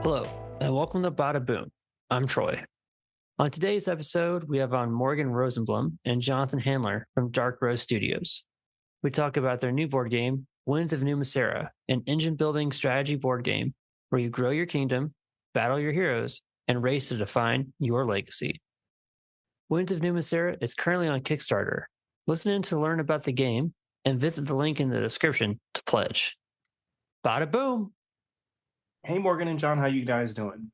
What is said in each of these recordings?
Hello, and welcome to Badaboom. I'm Troy. On today's episode, we have on Morgan Rosenblum and Jonathan Handler from Dark Rose Studios. We talk about their new board game, Winds of Numa Sera, an engine building strategy board game where you grow your kingdom, battle your heroes, and race to define your legacy. Winds of Numa Sera is currently on Kickstarter. Listen in to learn about the game and visit the link in the description to pledge. Badaboom! Hey Morgan and John, how you guys doing?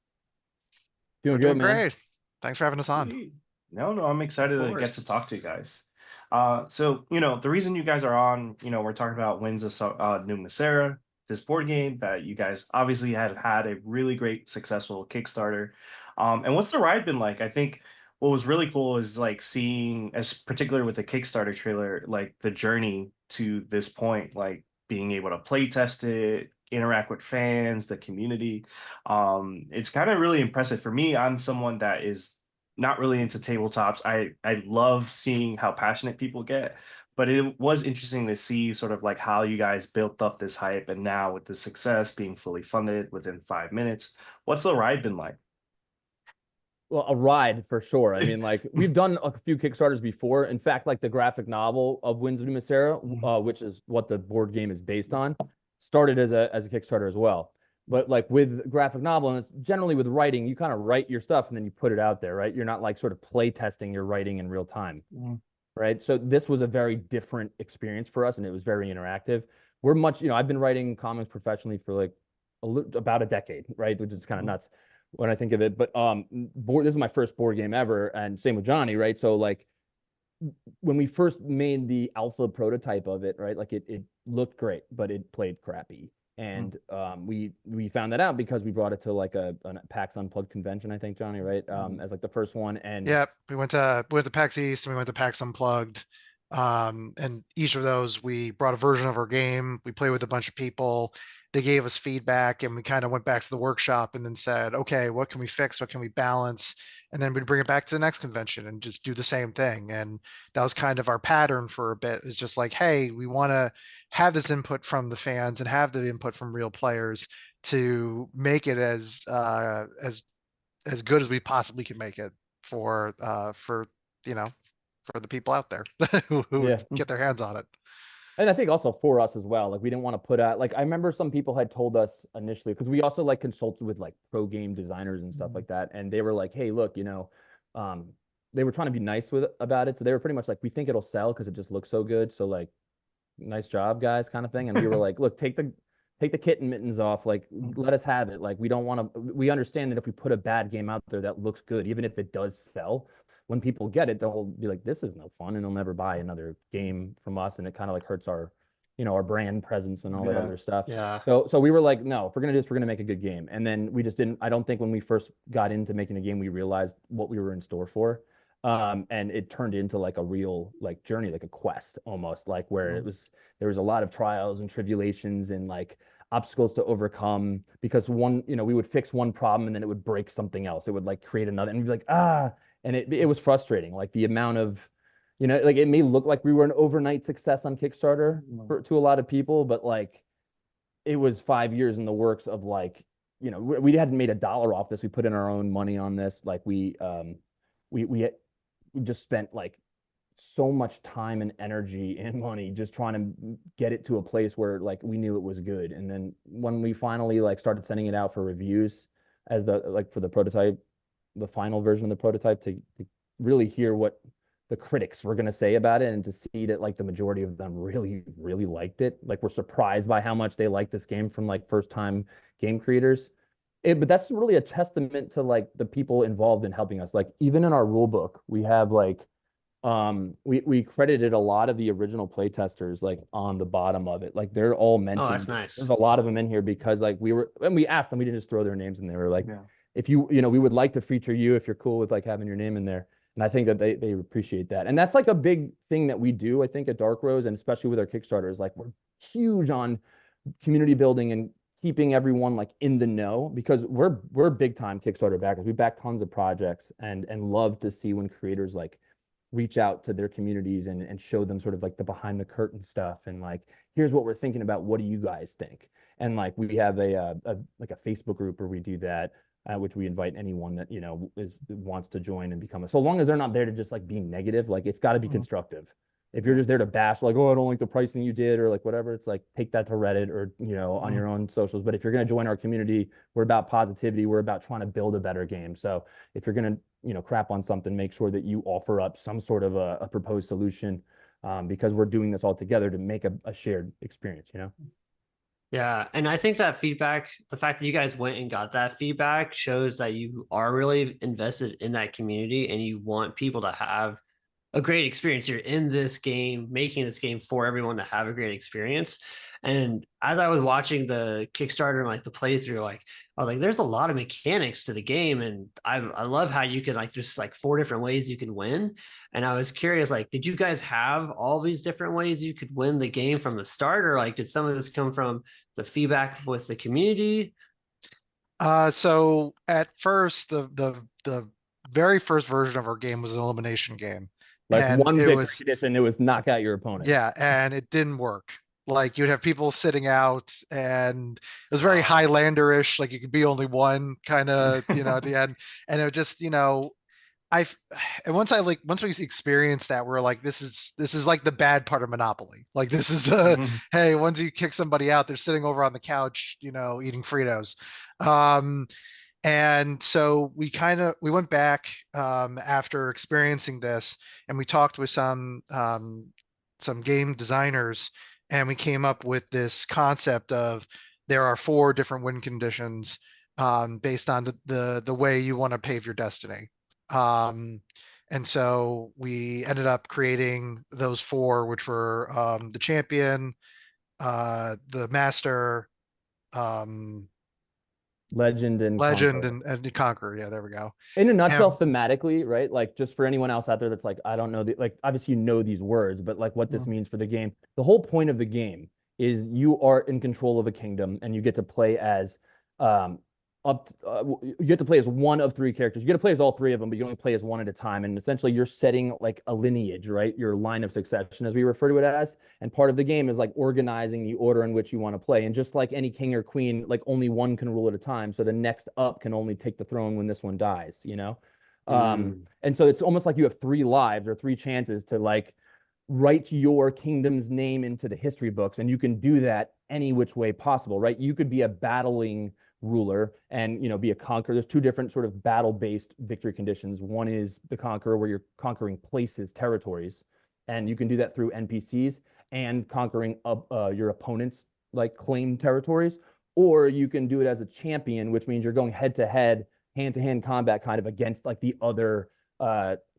We're Doing doing good, man. great. Thanks for having us on. Sweet. No, I'm excited Of to get course. to talk to you guys. The reason you guys are on, we're talking about Numa Sera, this board game that you guys obviously had a really great, successful Kickstarter. And what's the ride been like? I think what was really cool is like seeing, as particular with the Kickstarter trailer, like the journey to this point, like being able to play test it, interact with fans, the community. It's kind of really impressive for me. I'm someone that is not really into tabletops. I love seeing how passionate people get, but it was interesting to see sort of like how you guys built up this hype, and now with the success being fully funded within 5 minutes, what's the ride been like? Well, a ride for sure. I mean, like we've done a few Kickstarters before. In fact, like the graphic novel of Winds of Numa Sera, which is what the board game is based on, started as a Kickstarter as well. But like with graphic novel, and it's generally with writing, you kind of write your stuff and then you put it out there, right? You're not like sort of play testing your writing in real time, right? So this was a very different experience for us, and it was very interactive. We're much, I've been writing comics professionally for like about a decade, right? Which is kind of nuts when I think of it. But this is my first board game ever, and same with Johnny, right? So like when we first made the alpha prototype of it, right? Like it looked great, but it played crappy. And we found that out because we brought it to like a PAX Unplugged convention, I think, Johnny, right? As like the first one. And Yep, we went to PAX East and we went to PAX Unplugged. And each of those, we brought a version of our game. We played with a bunch of people. They gave us feedback, and we kind of went back to the workshop and then said, okay, what can we fix? What can we balance? And then we'd bring it back to the next convention and just do the same thing. And that was kind of our pattern for a bit. Is just like, hey, we want to have this input from the fans and have the input from real players to make it as good as we possibly can make it for you know for the people out there who yeah, would get their hands on it. and I think also for us as well, like we didn't want to put out, like I remember some people had told us initially, because we also like consulted with like pro game designers and stuff like that, and they were like, hey, look, um, they were trying to be nice with about it, so they were pretty much like, we think it'll sell because it just looks so good, so like, nice job, guys, kind of thing. And we were like, look, take the kitten mittens off, like let us have it. Like we don't want to. We understand that if we put a bad game out there that looks good, even if it does sell, when people get it, they'll be like, this is no fun, and they'll never buy another game from us, and it kind of like hurts our, our brand presence and all that other stuff. Yeah. So we were like, no, if we're gonna do this, we're gonna make a good game. And then we just didn't. I don't think when we first got into making a game, we realized what we were in store for. And it turned into like a real like journey, like a quest almost, like where there was a lot of trials and tribulations and like obstacles to overcome, because we would fix one problem and then it would break something else. It would like create another, and we'd be like, and it was frustrating. Like the amount of, like it may look like we were an overnight success on Kickstarter to a lot of people, but like it was 5 years in the works of like, we hadn't made $1 off this. We put in our own money on this. Like we just spent like so much time and energy and money just trying to get it to a place where like we knew it was good. And then when we finally like started sending it out for reviews as for the prototype, the final version of the prototype, to really hear what the critics were going to say about it, and to see that like the majority of them really really liked it, like we're surprised by how much they like this game from like first time game creators. But that's really a testament to like the people involved in helping us. Like even in our rule book, we have like we credited a lot of the original playtesters like on the bottom of it. Like they're all mentioned. Oh, that's nice. There's a lot of them in here because like we asked them, we didn't just throw their names in there. We were like, Yeah. if we would like to feature you if you're cool with like having your name in there. And I think that they appreciate that. And that's like a big thing that we do, I think, at Dark Rose, and especially with our Kickstarters. Like we're huge on community building and keeping everyone like in the know, because we're big time Kickstarter backers. We back tons of projects and love to see when creators like reach out to their communities and show them sort of like the behind the curtain stuff, and like, here's what we're thinking about, what do you guys think? And like we have a like a Facebook group where we do that, which we invite anyone that wants to join and become a. So long as they're not there to just like be negative, like it's got to be constructive. If you're just there to bash, like, oh, I don't like the pricing you did, or like whatever, it's like take that to Reddit or on your own socials. But if you're going to join our community, we're about positivity. We're about trying to build a better game. So if you're going to crap on something, make sure that you offer up some sort of a proposed solution, because we're doing this all together to make a shared experience. Yeah, and I think that feedback, the fact that you guys went and got that feedback shows that you are really invested in that community and you want people to have a great experience. You're in this game, making this game for everyone to have a great experience. And as I was watching the Kickstarter and like the playthrough, like I was like, there's a lot of mechanics to the game, and I love how you can like there's like 4 different ways you can win. And I was curious, like, did you guys have all these different ways you could win the game from the start, or like did some of this come from the feedback with the community? So at first, the very first version of our game was an elimination game. Like And one it victory was, condition, it was knock out your opponent. yeah, and it didn't work. Like you'd have people sitting out, and it was very Highlander-ish. Like you could be only one, kind of, at the end, and it would just, I and once we experienced that, we're like, this is like the bad part of Monopoly. Like this is the hey, once you kick somebody out, they're sitting over on the couch, eating Fritos. And so we went back after experiencing this, and we talked with some game designers, and we came up with this concept of there are 4 different win conditions based on the way you want to pave your destiny. And so we ended up creating those 4, which were the champion, the master, Legend and legend, Conqueror. and the conqueror. Yeah, there we go. In a nutshell, thematically, right? Like just for anyone else out there that's like, I don't know, like obviously these words, but like what this means for the game. The whole point of the game is you are in control of a kingdom, and you get to play as you get to play as one of 3 characters. You get to play as all 3 of them, but you only play as one at a time. And essentially you're setting like a lineage, right? Your line of succession, as we refer to it as. And part of the game is like organizing the order in which you want to play. And just like any king or queen, like only one can rule at a time. So the next up can only take the throne when this one dies, And so it's almost like you have 3 lives or 3 chances to like write your kingdom's name into the history books. And you can do that any which way possible, right? You could be a battling ruler and be a conqueror. There's 2 different sort of battle-based victory conditions. One is the conqueror, where you're conquering places, territories, and you can do that through NPCs and conquering your opponent's like claimed territories. Or you can do it as a champion, which means you're going head-to-head, hand-to-hand combat kind of against like the other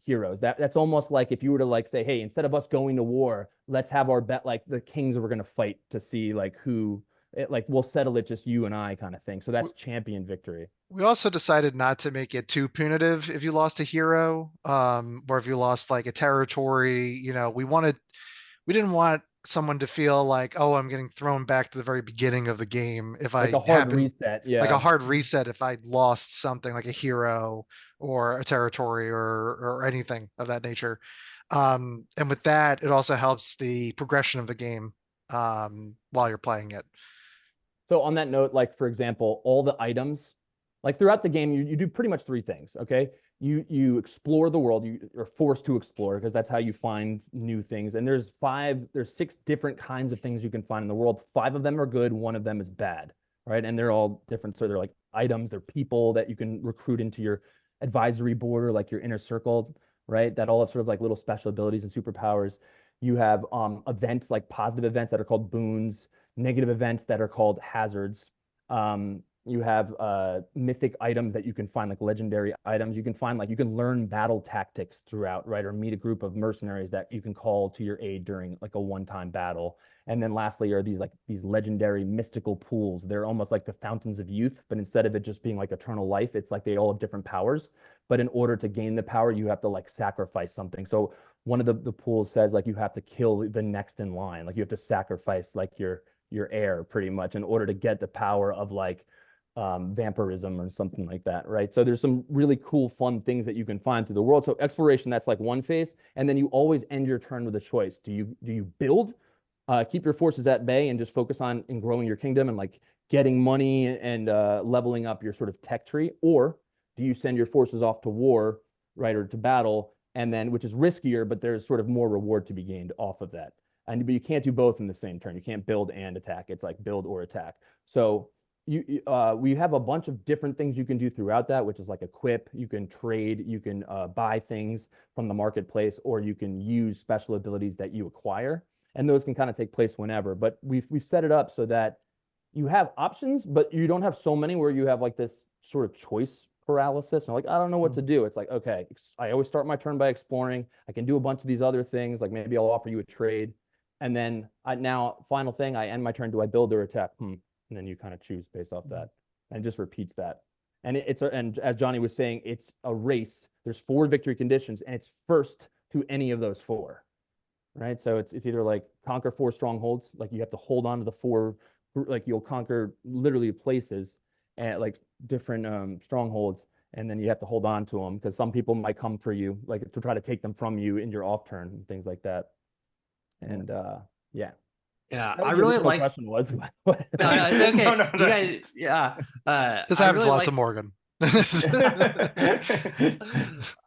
heroes. That's almost like if you were to like say, hey, instead of us going to war, let's have our bet like the kings we're going to fight to see like who. Like we'll settle it just you and I kind of thing. So that's champion victory. We also decided not to make it too punitive if you lost a hero, or if you lost like a territory. We didn't want someone to feel like, oh, I'm getting thrown back to the very beginning of the game if like I a hard reset. Yeah, like a hard reset if I lost something like a hero or a territory or anything of that nature. And with that, it also helps the progression of the game while you're playing it. So on that note, like for example, all the items, like throughout the game, you do pretty much 3 things. Okay, you explore the world. You are forced to explore because that's how you find new things. And there's 6 different kinds of things you can find in the world. 5 of them are good, 1 of them is bad, right? And they're all different. So they're like items, they're people that you can recruit into your advisory board or like your inner circle, right? That all have sort of like little special abilities and superpowers. You have events, like positive events that are called boons, negative events that are called hazards. You have mythic items that you can find, like legendary items. You can find like you can learn battle tactics throughout, right? Or meet a group of mercenaries that you can call to your aid during like a one-time battle. And then lastly are these legendary mystical pools. They're almost like the fountains of youth, but instead of it just being like eternal life, it's like they all have different powers. But in order to gain the power, you have to like sacrifice something. So one of the pools says like you have to kill the next in line. Like you have to sacrifice like your heir pretty much in order to get the power of like vampirism or something like that, right? So there's some really cool, fun things that you can find through the world. So exploration, that's like one phase. And then you always end your turn with a choice. Do you build keep your forces at bay and just focus on in growing your kingdom and like getting money and leveling up your sort of tech tree? Or do you send your forces off to war, right, or to battle, and then, which is riskier, but there's sort of more reward to be gained off of that? But you can't do both in the same turn. You can't build and attack. It's like build or attack. So we have a bunch of different things you can do throughout that, which is like equip, you can trade, you can buy things from the marketplace, or you can use special abilities that you acquire. And those can kind of take place whenever. But we've set it up so that you have options, but you don't have so many where you have like this sort of choice paralysis. And like, I don't know what to do. It's like, okay, I always start my turn by exploring. I can do a bunch of these other things. Like maybe I'll offer you a trade. And then now, final thing, I end my turn. Do I build or attack? And then you kind of choose based off that, and it just repeats that. And and as Johnny was saying, it's a race. There's 4 victory conditions, and it's first to any of those 4, right? So it's either like conquer 4 strongholds, like you have to hold on to the 4, like you'll conquer literally places and like different strongholds, and then you have to hold on to them because some people might come for you, like to try to take them from you in your off turn and things like that. And yeah. Yeah, That was I the really original like. question was. No, no, it's okay. No, You guys, yeah. This I happens really a lot like. to Morgan.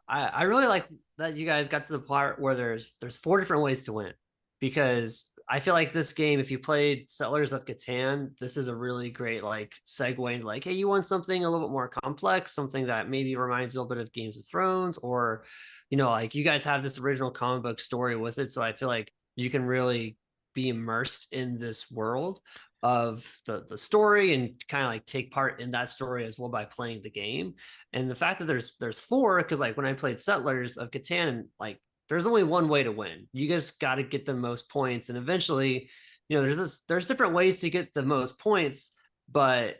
I really like that you guys got to the part where there's 4 different ways to win, because I feel like this game, if you played Settlers of Catan, this is a really great like segue into like, hey, you want something a little bit more complex, something that maybe reminds you a little bit of Games of Thrones, or like you guys have this original comic book story with it, so I feel like you can really be immersed in this world of the story and kind of like take part in that story as well by playing the game. And the fact that there's 4, because like when I played Settlers of Catan, like there's only one way to win. You just got to get the most points, and eventually, there's different ways to get the most points, but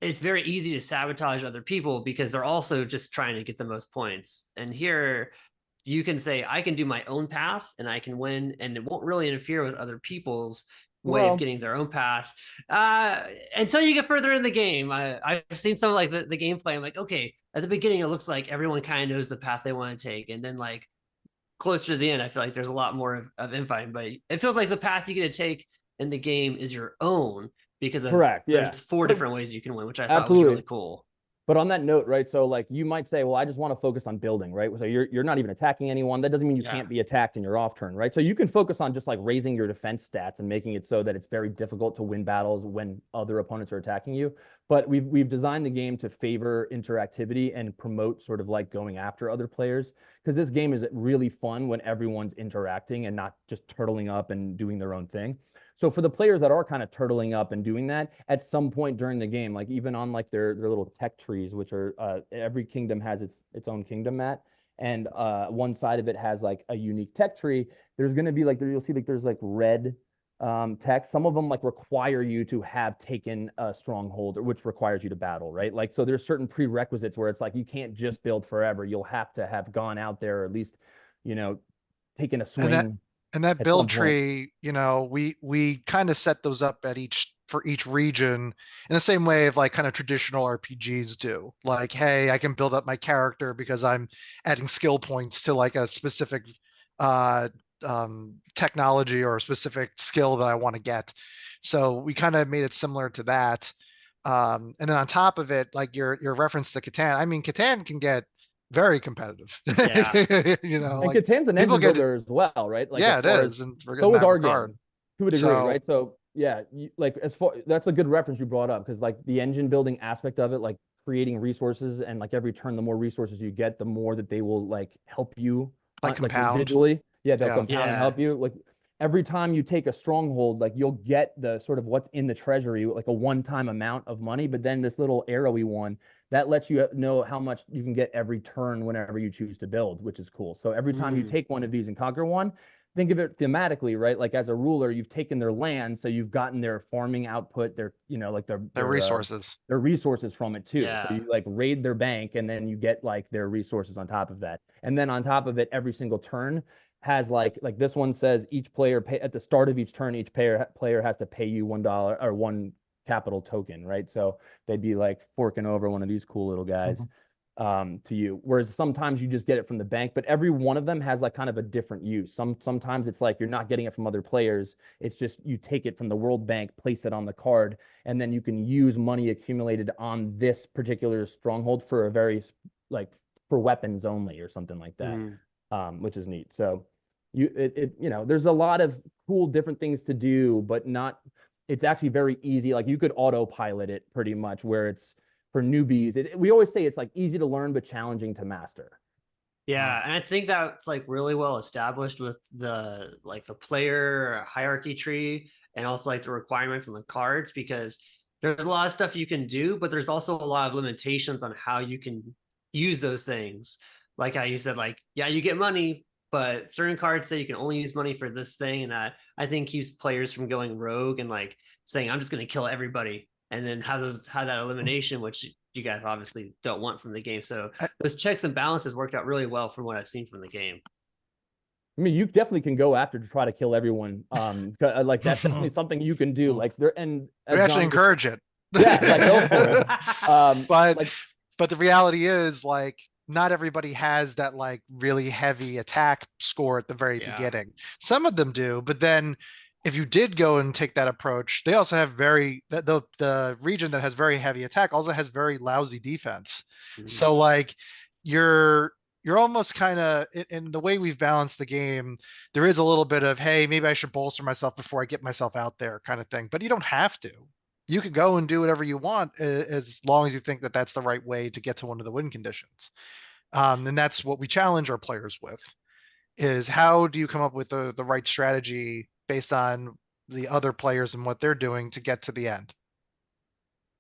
it's very easy to sabotage other people because they're also just trying to get the most points. And here you can say, I can do my own path and I can win, and it won't really interfere with other people's way of getting their own path until you get further in the game. I've seen some of like the gameplay. I'm like, okay, at the beginning it looks like everyone kind of knows the path they want to take, and then like closer to the end I feel like there's a lot more of infighting, but it feels like the path you get to take in the game is your own because of Correct. Yeah. there's 4 different ways you can win, which I thought Absolutely. was really cool. But on that note, right? So like you might say, well, I just want to focus on building, right? So you're not even attacking anyone. That doesn't mean you can't be attacked in your off turn, right? So you can focus on just like raising your defense stats and making it so that it's very difficult to win battles when other opponents are attacking you. But we've designed the game to favor interactivity and promote sort of like going after other players, because this game is really fun when everyone's interacting and not just turtling up and doing their own thing. So for the players that are kind of turtling up and doing that, at some point during the game, like even on like their little tech trees, which are every kingdom has its own kingdom mat, and one side of it has like a unique tech tree. There's going to be like you'll see like there's like red text. Some of them like require you to have taken a stronghold, which requires you to battle, right? Like so there's certain prerequisites where it's like you can't just build forever. You'll have to have gone out there, or at least taken a swing. And that build tree, we kind of set those up for each region in the same way of like kind of traditional RPGs do. Like, hey, I can build up my character because I'm adding skill points to like a specific technology or a specific skill that I want to get. So we kind of made it similar to that. And then on top of it, like your reference to Catan, I mean, Catan can get very competitive. Yeah. And like Catan's an engine builder as well, right? Like yeah, it is. And so is our game to a degree, right? So yeah, like that's a good reference you brought up, because like the engine building aspect of it, like creating resources, and like every turn, the more resources you get, the more that they will like help you, like compound. Residually. Yeah, they'll compound and help you. Like every time you take a stronghold, like you'll get the sort of what's in the treasury, like a one-time amount of money, but then this little arrowy one that lets you know how much you can get every turn whenever you choose to build, which is cool. So every time you take one of these and conquer one, think of it thematically, right? Like as a ruler, you've taken their land, so you've gotten their farming output, their resources, their resources from it too. Yeah. So you like raid their bank, and then you get like their resources on top of that. And then on top of it, every single turn has like this one says each player at the start of each turn, each player has to pay you $1 or 1 capital token, right? So they'd be like forking over one of these cool little guys. to you. Whereas sometimes you just get it from the bank, but every one of them has like kind of a different use. Sometimes it's like you're not getting it from other players. It's just you take it from the World Bank, place it on the card, and then you can use money accumulated on this particular stronghold for a very like for weapons only or something like that, which is neat. So there's a lot of cool different things to do, but not. It's actually very easy. Like you could autopilot it pretty much, where it's for newbies. We always say it's like easy to learn but challenging to master. Yeah, and I think that's like really well established with the player hierarchy tree and also like the requirements on the cards, because there's a lot of stuff you can do, but there's also a lot of limitations on how you can use those things. Like how you said, like, yeah, you get money, but certain cards say you can only use money for this thing, and that I think keeps players from going rogue and like saying, I'm just gonna kill everybody, and then have that elimination, which you guys obviously don't want from the game. So those checks and balances worked out really well from what I've seen from the game. I mean, you definitely can go after to try to kill everyone. Like that's definitely something you can do. Like there, and we actually encourage it. Yeah, like go for it. But the reality is, like, not everybody has that like really heavy attack score at the very beginning. Some of them do, but then if you did go and take that approach, they also have the region that has very heavy attack also has very lousy defense. So like you're almost kind of in the way we've balanced the game, there is a little bit of, hey, maybe I should bolster myself before I get myself out there kind of thing, but you don't have to. You could go and do whatever you want as long as you think that that's the right way to get to one of the win conditions. And that's what we challenge our players with, is how do you come up with the right strategy based on the other players and what they're doing to get to the end.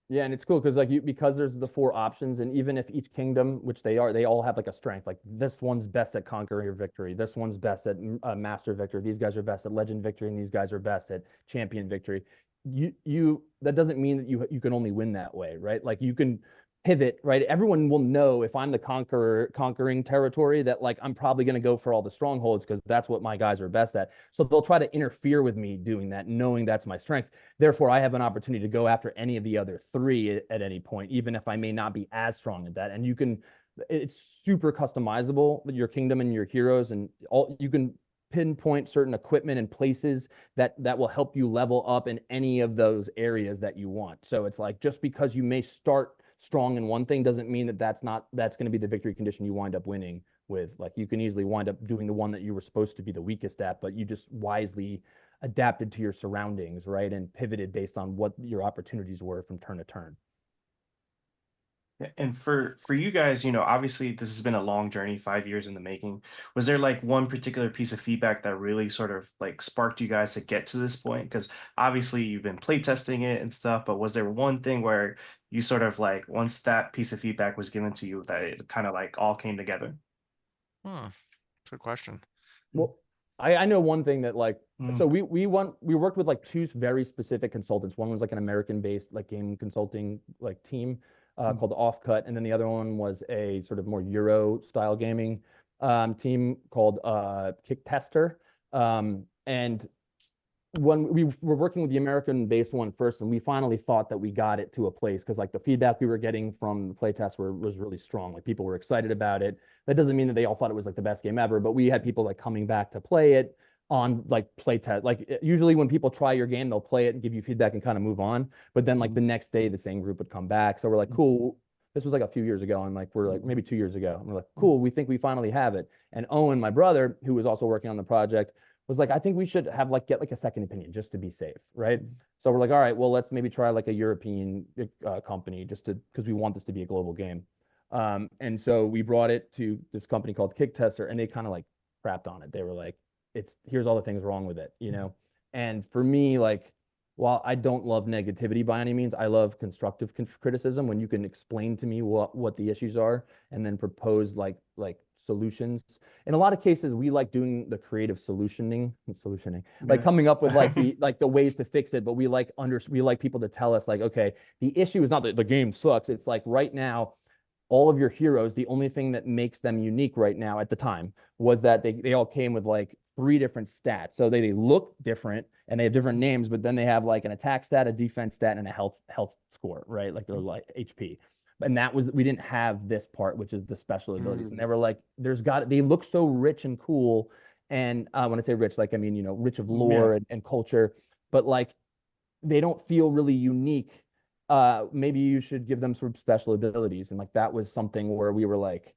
Yeah, and it's cool because because there's the 4 options, and even if each kingdom, which they all have like a strength. Like this one's best at conqueror victory, this one's best at master victory, these guys are best at legend victory, and these guys are best at champion victory. That doesn't mean that you can only win that way, right? Like you can pivot, right? Everyone will know if I'm the conquering territory that like I'm probably going to go for all the strongholds because that's what my guys are best at. So they'll try to interfere with me doing that, knowing that's my strength. Therefore, I have an opportunity to go after any of the other 3 at any point, even if I may not be as strong at that. And it's super customizable, your kingdom and your heroes, and you can pinpoint certain equipment and places that will help you level up in any of those areas that you want. So it's like, just because you may start strong in one thing doesn't mean that's going to be the victory condition you wind up winning with. Like you can easily wind up doing the one that you were supposed to be the weakest at, but you just wisely adapted to your surroundings, right? And pivoted based on what your opportunities were from turn to turn. And for you guys, obviously this has been a long journey, 5 years in the making. Was there like one particular piece of feedback that really sort of like sparked you guys to get to this point? Because obviously you've been playtesting it and stuff, but was there one thing where you sort of like, once that piece of feedback was given to you, that it kind of like all came together? Good question. Well, I know one thing that like, so we worked with like 2 very specific consultants. One was like an American-based like game consulting like team called Offcut, and then the other one was a sort of more Euro style gaming team called Kickstarter. And when we were working with the American-based one first, and we finally thought that we got it to a place, because like the feedback we were getting from the playtest was really strong. Like people were excited about it. That doesn't mean that they all thought it was like the best game ever, but we had people like coming back to play it on like playtest. Like usually when people try your game, they'll play it and give you feedback and kind of move on. But then like the next day, the same group would come back. So we're like, cool. This was like a few years ago, and like we're like maybe 2 years ago. And we're like, cool. We think we finally have it. And Owen, my brother, who was also working on the project, was like, I think we should have get like a second opinion just to be safe, right? So we're like, all right, well, let's maybe try like a European company because we want this to be a global game. And so we brought it to this company called Kickstarter, and they kind of like crapped on it. They were like, here's all the things wrong with it, And for me, like, while I don't love negativity by any means, I love constructive criticism when you can explain to me what the issues are and then propose like solutions. In a lot of cases, we like doing the creative solutioning, like coming up with like the ways to fix it. But we like people to tell us like, okay, the issue is not that the game sucks. It's like right now, all of your heroes, the only thing that makes them unique right now at the time was that they all came with like 3 different stats. So they look different and they have different names, but then they have like an attack stat, a defense stat, and a health score, right? Like they're like HP. And that was, we didn't have this part, which is the special abilities. And they were like, they look so rich and cool. And when I say rich, like, I mean, rich of lore and culture, but like, they don't feel really unique. Maybe you should give them some special abilities. And like, that was something where we were like,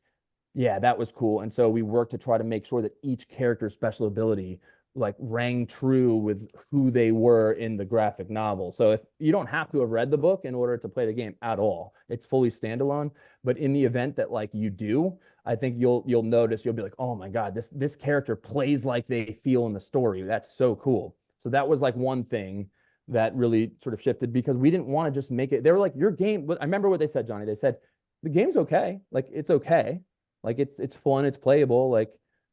yeah, that was cool. And so we worked to try to make sure that each character's special ability like rang true with who they were in the graphic novel. So if you don't have to have read the book in order to play the game at all, it's fully standalone. But in the event that like you do, I think you'll notice, you'll be like, oh my God, this character plays like they feel in the story. That's so cool. So that was like one thing that really sort of shifted, because we didn't want to just make it. They were like, your game. I remember what they said, Johnny. They said the game's okay. Like it's okay. Like it's fun, it's playable. Like,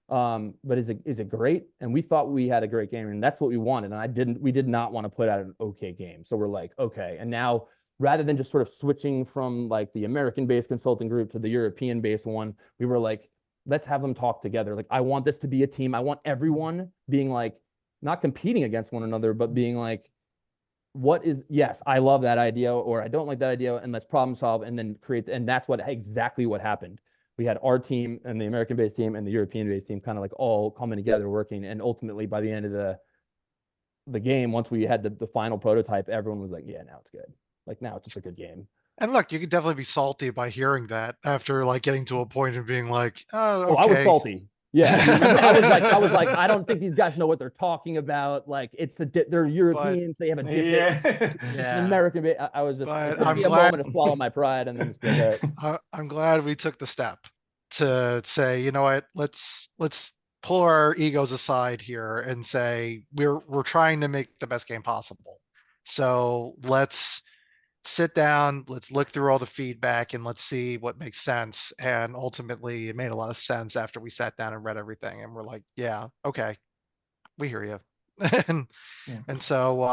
but is it great? And we thought we had a great game, and that's what we wanted. And we did not want to put out an okay game. So we're like, okay. And now, rather than just sort of switching from like the American-based consulting group to the European-based one, we were like, let's have them talk together. Like, I want this to be a team. I want everyone being like, not competing against one another, but being like, yes, I love that idea, or I don't like that idea, and let's problem solve and then create. And that's exactly what happened. We had our team and the American-based team and the European-based team kind of like all coming together, working. And ultimately, by the end of the game, once we had the final prototype, everyone was like, yeah, now it's good. Like, now it's just a good game. And look, you could definitely be salty by hearing that after like getting to a point of being like, oh, okay. Oh, I was salty. Yeah. I was like, I don't think these guys know what they're talking about. Like, they're Europeans. They have a different American. I was just, it took me a moment to swallow my pride and then just be like, I'm glad we took the step to say, you know what, let's pull our egos aside here and say we're trying to make the best game possible. So let's sit down, let's look through all the feedback, and let's see what makes sense. And ultimately, it made a lot of sense after we sat down and read everything. And we're like, yeah, okay, we hear you. and so,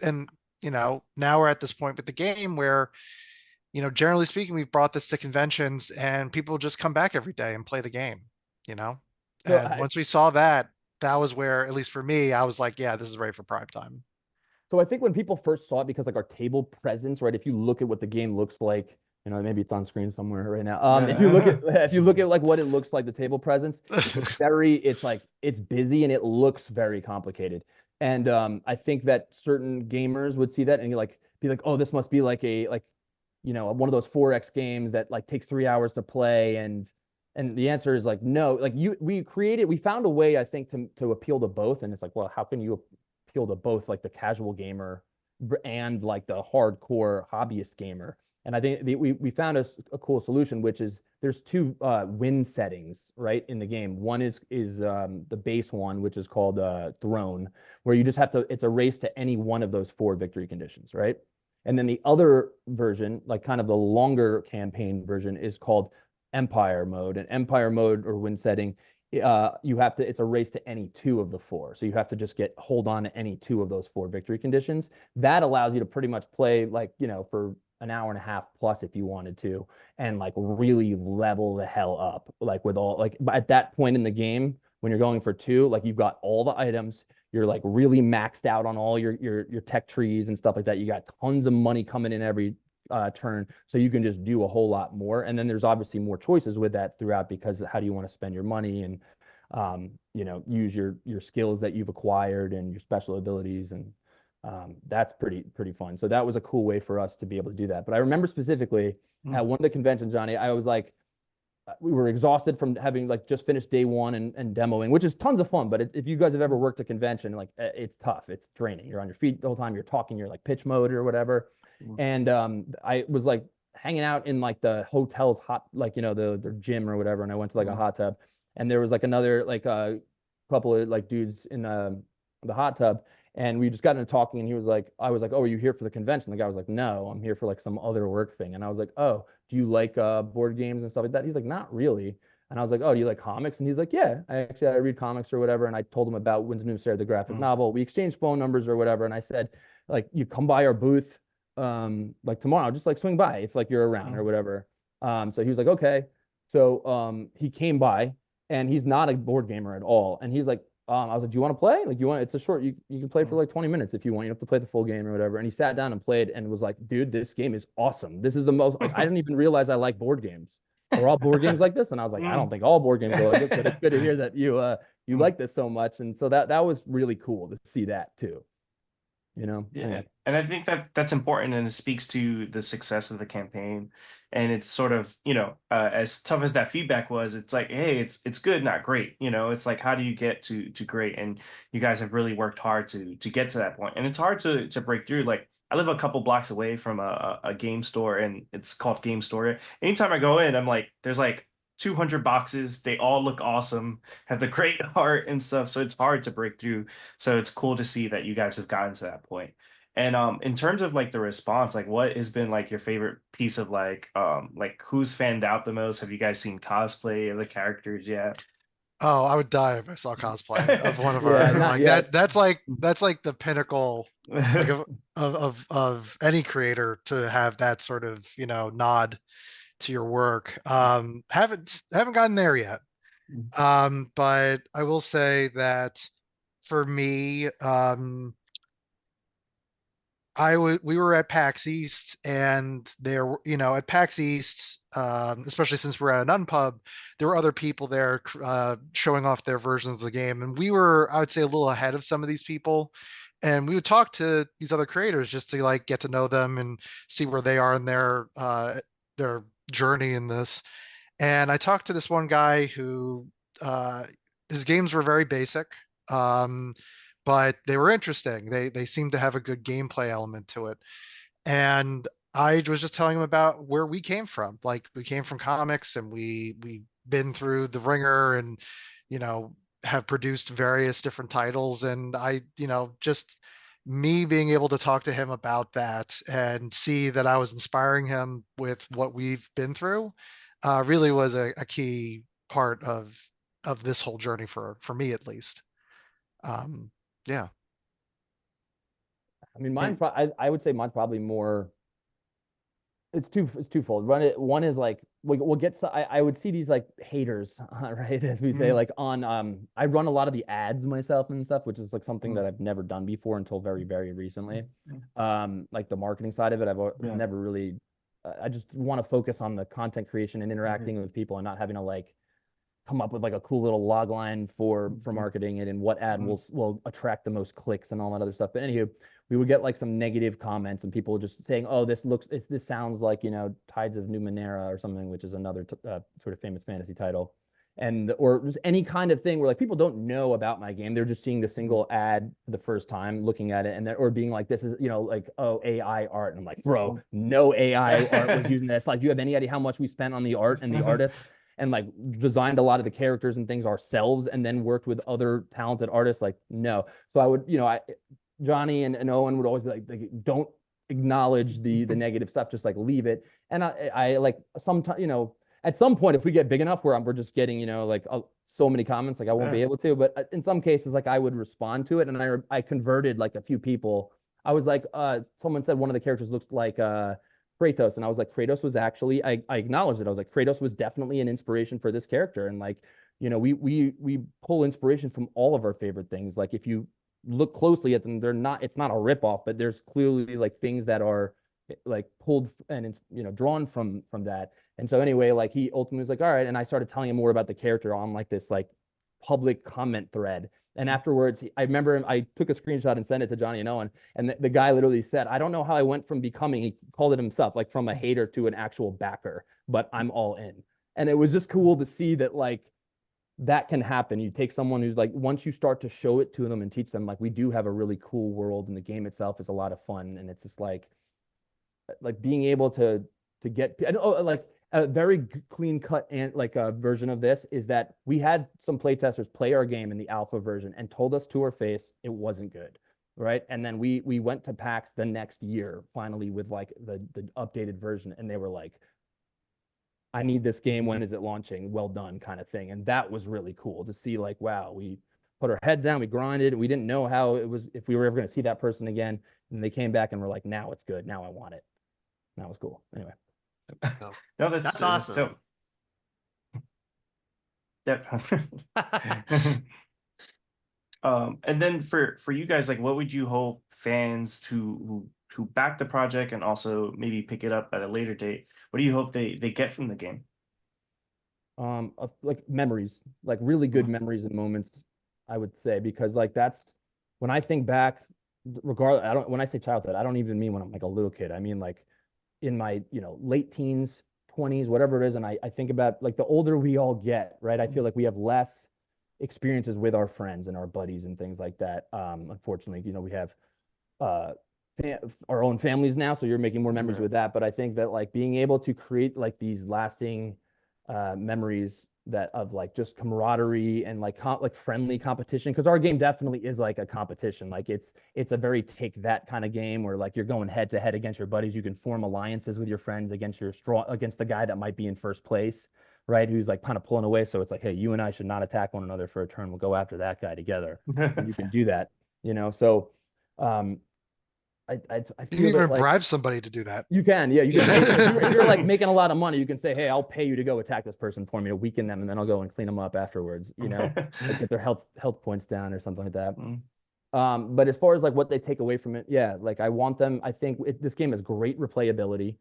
and now we're at this point with the game where, generally speaking, we've brought this to conventions and people just come back every day and play the game, So and once we saw that was where, at least for me, I was like, yeah, this is ready for prime time. So I think when people first saw it, because like our table presence, right? If you look at what the game looks like, maybe it's on screen somewhere right now. If you look at like what it looks like, the table presence, it's busy and it looks very complicated. And I think that certain gamers would see that and be like, oh, this must be like one of those 4X games that like takes 3 hours to play. And the answer is like, no. Like we found a way, I think, to appeal to both. And it's like, well, how can you appeal to both like the casual gamer and like the hardcore hobbyist gamer? And I think we found a cool solution, which is there's two win settings right in the game. One is the base one, which is called Throne, where you just have to, it's a race to any one of those 4 victory conditions, right? And then the other version, like kind of the longer campaign version, is called Empire mode. And Empire mode, or win setting, it's a race to any 2 of the 4. So you have to just hold on to any 2 of those 4 victory conditions. That allows you to pretty much play like, for an hour and a half plus if you wanted to, and like really level the hell up. Like with all, like at that point in the game, when you're going for 2, like you've got all the items, you're like really maxed out on all your tech trees and stuff like that. You got tons of money coming in every turn, so you can just do a whole lot more. And then there's obviously more choices with that throughout, because how do you want to spend your money and use your skills that you've acquired and your special abilities, and that's pretty fun. So that was a cool way for us to be able to do that. But I remember specifically at one of the conventions, Johnny, I was like, we were exhausted from having like just finished day 1 and demoing, which is tons of fun. But if you guys have ever worked a convention, like it's tough, it's draining. You're on your feet the whole time, you're talking, you're like pitch mode or whatever. And I was like hanging out in like the hotel's hot, like the gym or whatever, and I went to like a hot tub, and there was like another like a couple of like dudes in the hot tub, and we just got into talking, and I was like, oh, are you here for the convention? The guy was like, no, I'm here for like some other work thing. And I was like, oh, do you like board games and stuff like that? He's like, not really. And I was like, oh, do you like comics? And he's like, yeah, I read comics or whatever. And I told him about Winds of Numa Sera, the graphic novel. We exchanged phone numbers or whatever, and I said, like, you come by our booth like tomorrow, just like swing by if like you're around or whatever. So he was like, okay. So he came by, and he's not a board gamer at all. And he's like, I was like, do you want to play? Like, it's a short, you can play for like 20 minutes if you want. You don't have to play the full game or whatever. And he sat down and played and was like, dude, this game is awesome. This is the most, like, I didn't even realize I like board games. Are all board games like this? And I was like, I don't think all board games are like this, but it's good to hear that you like this so much. And so that was really cool to see that too. Yeah. Anyway. And I think that that's important, and it speaks to the success of the campaign. And it's sort of, as tough as that feedback was, it's like, hey, it's good, not great. It's like, how do you get to great? And you guys have really worked hard to get to that point. And it's hard to break through. Like, I live a couple blocks away from a game store, and it's called Game Store. Anytime I go in, I'm like, there's like 200 boxes. They all look awesome, have the great art and stuff. So it's hard to break through. So it's cool to see that you guys have gotten to that point. And in terms of like the response, like what has been like your favorite piece of like who's fanned out the most? Have you guys seen cosplay of the characters yet? Oh, I would die if I saw cosplay of one of Yeah, our not like yet. that's like the pinnacle like of any creator to have that sort of nod to your work. Haven't gotten there yet. But I will say that for me, we were at PAX East, and at PAX East, especially since we're at an unpub, there were other people there showing off their versions of the game, and we were, I would say, a little ahead of some of these people, and we would talk to these other creators just to like get to know them and see where they are in their journey in this. And I talked to this one guy who uh, his games were very basic, um, but they were interesting. They seemed to have a good gameplay element to it. And I was just telling him about where we came from. Like we came from comics, and we been through the ringer, and you know have produced various different titles. And just me being able to talk to him about that and see that I was inspiring him with what we've been through really was a key part of this whole journey for me at least. Yeah. I mean, And I would say mine's probably more. It's twofold. One is like we'll get. I would see these like haters, right? As we say, like on. I run a lot of the ads myself and stuff, which is like something that I've never done before until very, very recently. Like the marketing side of it, never really. I just want to focus on the content creation and interacting with people and not having to like come up with like a cool little log line for marketing it and what ad will attract the most clicks and all that other stuff. But anywho, we would get like some negative comments and people just saying, "Oh, this sounds like Tides of Numenera or something," which is another sort of famous fantasy title, and or just any kind of thing where like people don't know about my game, they're just seeing the single ad for the first time, looking at it, and or being like, "This is like AI art," and I'm like, "Bro, no AI art was using this. Like, do you have any idea how much we spent on the art and the artists?" And like designed a lot of the characters and things ourselves and then worked with other talented artists. Like, no. So I would, Johnny and Owen would always be like don't acknowledge the negative stuff, just like leave it. And I like sometimes, at some point, if we get big enough where we're just getting, so many comments, like I won't be able to, but in some cases, like I would respond to it. And I converted like a few people. I was like, someone said one of the characters looked like, Kratos, and I was like, Kratos was actually, I acknowledged it. I was like, Kratos was definitely an inspiration for this character, and like, we pull inspiration from all of our favorite things. Like if you look closely at them, it's not a ripoff, but there's clearly like things that are like pulled and drawn from that. And so anyway, like he ultimately was like, all right, and I started telling him more about the character on like this like public comment thread. And afterwards, I remember I took a screenshot and sent it to Johnny and Owen. And the guy literally said, "I don't know how I went from becoming," he called it himself, like from a hater to an actual backer, but I'm all in. And it was just cool to see that like that can happen. You take someone who's like, once you start to show it to them and teach them, like we do have a really cool world and the game itself is a lot of fun. And it's just like being able to get, like a very clean cut and like a version of this is that we had some playtesters play our game in the alpha version and told us to our face it wasn't good, right? And then we went to PAX the next year finally with like the updated version, and they were like, "I need this game. When is it launching? Well done," kind of thing. And that was really cool to see. Like, wow, we put our head down, we grinded, we didn't know how it was, if we were ever going to see that person again, and they came back and were like, "Now it's good. Now I want it." And that was cool. Anyway. No, That's awesome. So, And then for you guys, like, what would you hope fans who back the project and also maybe pick it up at a later date? What do you hope they get from the game? Of, like memories, like really good Mhm. memories and moments, I would say, because like that's when I think back, regardless, I don't when I say childhood, I don't even mean when I'm like a little kid. I mean like in my, late teens, 20s, whatever it is. And I think about like the older we all get, right? I feel like we have less experiences with our friends and our buddies and things like that. Unfortunately, we have uh our own families now, so you're making more memories Right. with that. But I think that like being able to create like these lasting memories that of like just camaraderie and like like friendly competition, because our game definitely is like a competition. Like it's a very take that kind of game where like you're going head to head against your buddies. You can form alliances with your friends against the guy that might be in first place, right, who's like kind of pulling away. So it's like, hey, you and I should not attack one another for a turn, we'll go after that guy together. And you can do that, so um I You can feel that even like bribe somebody to do that. you can, yeah, you can pay if you're like making a lot of money, you can say, hey, I'll pay you to go attack this person for me to weaken them, and then I'll go and clean them up afterwards, like get their health points down or something like that. Mm. But as far as like what they take away from it, yeah, like I want them. I think this game has great replayability.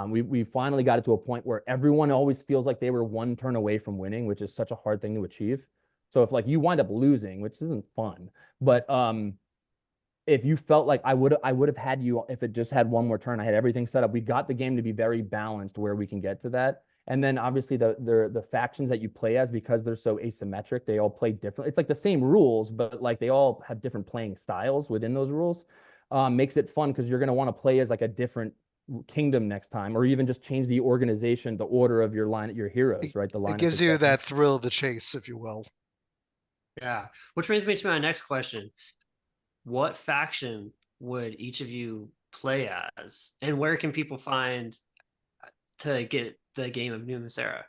We finally got it to a point where everyone always feels like they were one turn away from winning, which is such a hard thing to achieve. So if like you wind up losing, which isn't fun, but if you felt like I would have had you if it just had one more turn. I had everything set up. We got the game to be very balanced where we can get to that. And then obviously the factions that you play as, because they're so asymmetric, they all play different. It's like the same rules, but like they all have different playing styles within those rules. Makes it fun because you're going to want to play as like a different kingdom next time, or even just change the organization, the order of your heroes, right? The It line of gives you succession. that thrill of the chase, if you will. Yeah. Which brings me to my next question. What faction would each of you play as? And where can people find to get the game of Numa Sera?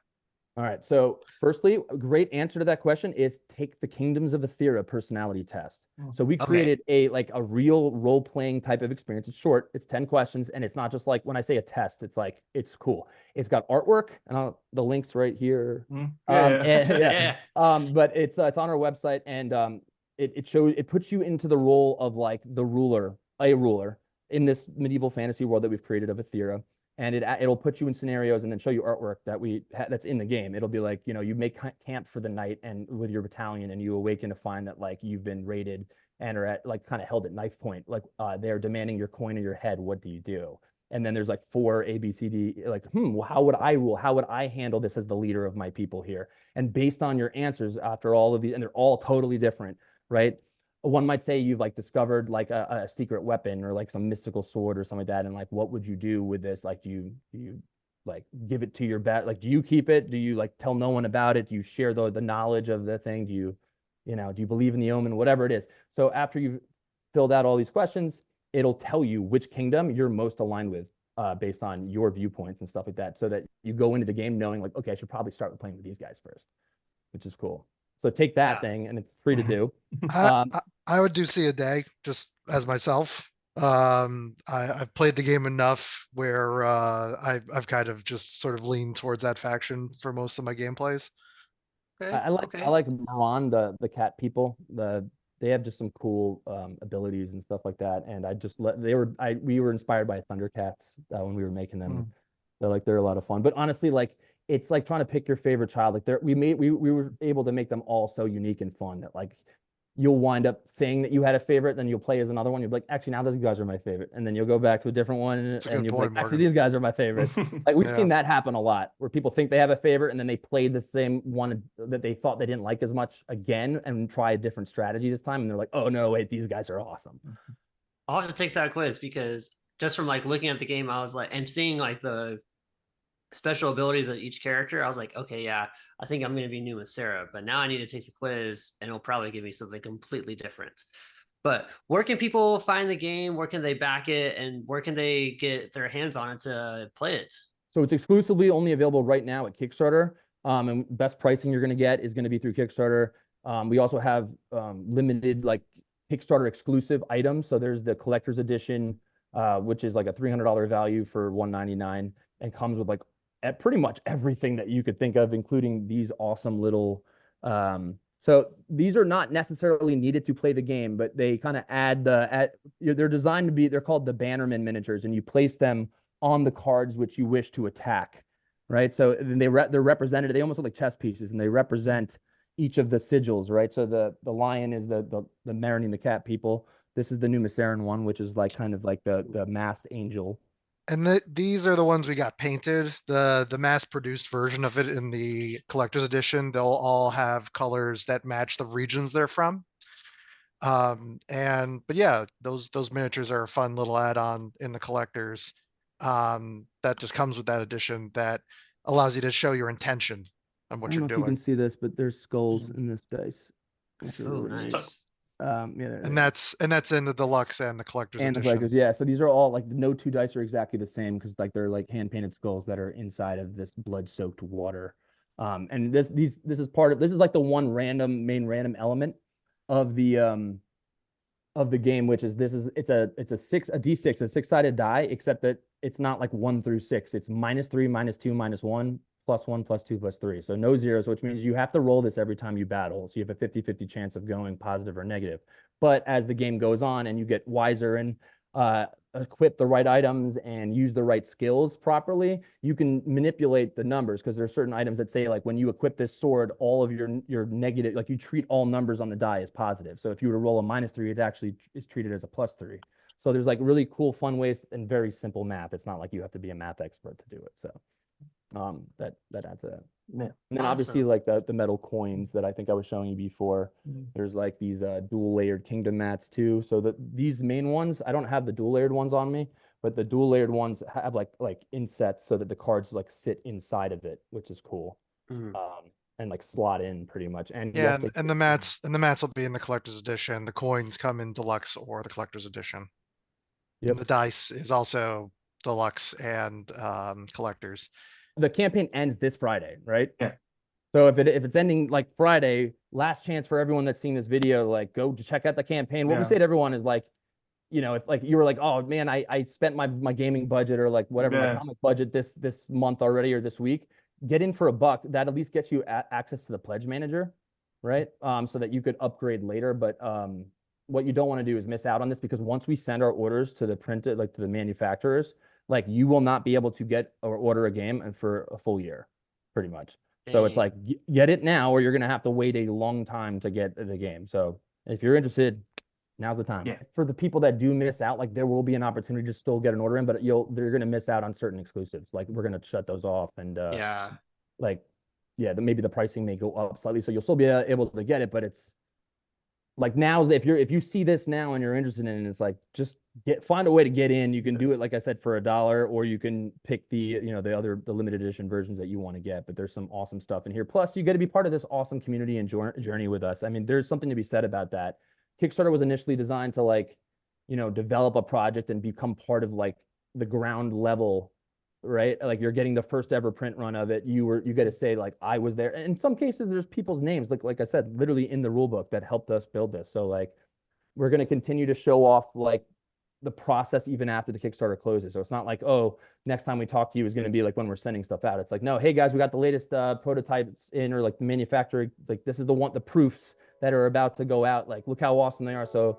All right. So, firstly, a great answer to that question is take the Kingdoms of Aethera personality test. So we Okay. created a real role playing type of experience. It's short. It's 10 questions, and it's not just like when I say a test. It's like it's cool. It's got artwork, and the links right here. Mm. Yeah. And, yeah. Yeah. But it's on our website, and it puts you into the role of like a ruler in this medieval fantasy world that we've created of Aethera, and it'll put you in scenarios and then show you artwork that's in the game. It'll be like, you make camp for the night and with your battalion, and you awaken to find that like you've been raided and are at like kind of held at knife point, like they're demanding your coin or your head. What do you do? And then there's like four ABCD, like, well, how would I rule? How would I handle this as the leader of my people here? And based on your answers after all of these, and they're all totally different, right? One might say you've like discovered like a secret weapon or like some mystical sword or something like that, and like what would you do with this? Like do you like give it to your like do you keep it? Do you like tell no one about it? Do you share the knowledge of the thing? Do you believe in the omen? Whatever it is. So after you've filled out all these questions, it'll tell you which kingdom you're most aligned with, based on your viewpoints and stuff like that, so that you go into the game knowing like, okay, I should probably start with playing with these guys first, which is cool. So take that Yeah. thing, and it's free to do. I, Um, I I would do see a day just as myself. I've played the game enough where I've kind of just sort of leaned towards that faction for most of my gameplays. Okay. I like Moran, the cat people. They have just some cool abilities and stuff like that. And I just let they were I we were inspired by Thundercats when we were making them. Mm. They're a lot of fun. But honestly, like it's like trying to pick your favorite child. Like we were able to make them all so unique and fun that like you'll wind up saying that you had a favorite, then you'll play as another one. You'll be like, actually, now these guys are my favorite. And then you'll go back to a different one, It's a and good you'll be like, point, actually, Morgan. these guys are my favorite. Like we've Yeah. seen that happen a lot, where people think they have a favorite, and then they play the same one that they thought they didn't like as much again, and try a different strategy this time, and they're like, oh no, wait, these guys are awesome. I'll have to take that quiz because just from like looking at the game, I was like, and seeing like the special abilities of each character, I was like, okay, yeah, I think I'm going to be Numa Sera, but now I need to take the quiz and it'll probably give me something completely different. But where can people find the game? Where can they back it? And where can they get their hands on it to play it? So it's exclusively only available right now at Kickstarter. And best pricing you're going to get is going to be through Kickstarter. We also have limited like Kickstarter exclusive items. So there's the collector's edition, which is like a $300 value for $199, and comes with like pretty much everything that you could think of, including these awesome little So these are not necessarily needed to play the game, but they kind of add they're designed to be, they're called the Bannerman miniatures, and you place them on the cards which you wish to attack, right? So then they're represented, they almost look like chess pieces, and they represent each of the sigils, right? So the lion is the marrying the cat people. This is the Numa Sera one, which is like kind of like the masked angel. And these are the ones we got painted. The mass-produced version of it in the collector's edition, they'll all have colors that match the regions they're from. But yeah, those miniatures are a fun little add-on in the collectors. That just comes with that edition that allows you to show your intention on I what don't you're know if you can doing. see this, but there's skulls in this dice. Which are Oh, really nice. nice. Yeah, And that's in the deluxe and the collector's and the edition. collectors, yeah. So these are all like no two dice are exactly the same because like they're like hand painted skulls that are inside of this blood soaked water. And this is like the one main random element of the game, which is it's a D6, a 6-sided die, except that it's not like 1 through 6. It's -3, -2, -1, +1, +2, +3. So no zeros, which means you have to roll this every time you battle. So you have a 50-50 chance of going positive or negative. But as the game goes on and you get wiser and equip the right items and use the right skills properly, you can manipulate the numbers, because there's certain items that say like when you equip this sword, all of your negative, like you treat all numbers on the die as positive. So if you were to roll a -3, it actually is treated as a +3. So there's like really cool, fun ways and very simple math. It's not like you have to be a math expert to do it. So that adds to that. Yeah. And then obviously like the metal coins that I think I was showing you before. There's like these dual layered kingdom mats too. So these main ones, I don't have the dual layered ones on me, but the dual layered ones have like insets so that the cards like sit inside of it, which is cool. And like slot in pretty much. And Yeah, yes, and the mats will be in the collector's edition. The coins come in deluxe or the collector's edition. Yep. And the dice is also deluxe and collectors. The campaign ends this Friday, right? Yeah. So if it's ending like Friday, last chance for everyone that's seen this video, like go check out the campaign. What we say to everyone is like, if like you were like, oh man, I spent my gaming budget or like whatever my comic budget this month already or this week, get in for $1. That at least gets you access to the pledge manager, right? So that you could upgrade later. But what you don't want to do is miss out on this, because once we send our orders to the printed, like to the manufacturers, like you will not be able to get or order a game and for a full year, pretty much. So it's like, get it now, or you're going to have to wait a long time to get the game. So if you're interested, now's the time. Yeah. For the people that do miss out, like there will be an opportunity to still get an order in, but they're going to miss out on certain exclusives. Like we're going to shut those off, and maybe the pricing may go up slightly, so you'll still be able to get it. But it's like if you see this now and you're interested in it, it's like just find a way to get in. You can do it, like I said, for $1, or you can pick the limited edition versions that you want to get. But there's some awesome stuff in here. Plus, you get to be part of this awesome community and journey with us. I mean, there's something to be said about that. Kickstarter was initially designed to like, develop a project and become part of like the ground level, right? Like you're getting the first ever print run of it. You get to say like, I was there. And in some cases, there's people's names, like I said, literally in the rule book that helped us build this. So like, we're going to continue to show off like the process even after the Kickstarter closes. So it's not like, oh, next time we talk to you is going to be like when we're sending stuff out. It's like, no, hey guys, we got the latest prototypes in, or like the manufacturer, like this is the proofs that are about to go out. Like, look how awesome they are. So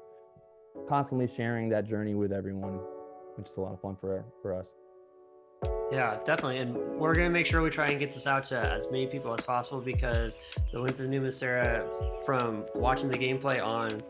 constantly sharing that journey with everyone, which is a lot of fun for us. Yeah, definitely. And we're going to make sure we try and get this out to as many people as possible, because the Winds of Numa Sera, from watching the gameplay on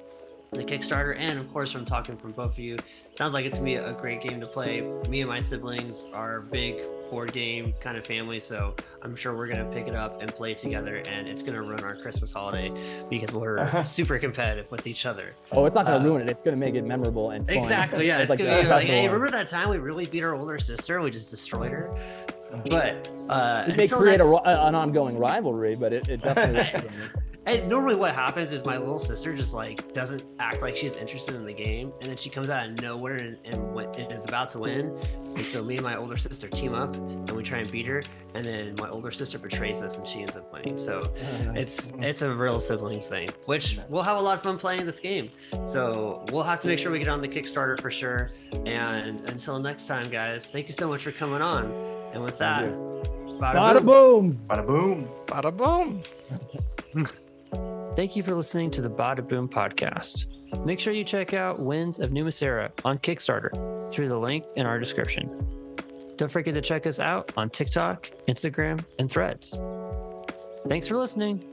the Kickstarter and of course from talking from both of you, sounds like it's going to be a great game to play. Me and my siblings are big board game kind of family, so I'm sure we're going to pick it up and play together, and it's going to ruin our Christmas holiday because we're super competitive with each other. Oh, it's not going to ruin it. It's going to make it memorable and fun. Exactly, yeah. It's like going to be like, hey, remember that time we really beat our older sister and we just destroyed her? But it may create an ongoing rivalry, but it definitely And normally what happens is my little sister just like doesn't act like she's interested in the game, and then she comes out of nowhere and is about to win. And so me and my older sister team up and we try and beat her, and then my older sister betrays us and she ends up winning. So it's a real siblings thing, which we'll have a lot of fun playing this game. So we'll have to make sure we get on the Kickstarter for sure. And until next time, guys, thank you so much for coming on. And with that, bada boom. Bada boom. Bada boom. Thank you for listening to the Badaboom podcast. Make sure you check out Winds of Numa Sera on Kickstarter through the link in our description. Don't forget to check us out on TikTok, Instagram, and Threads. Thanks for listening.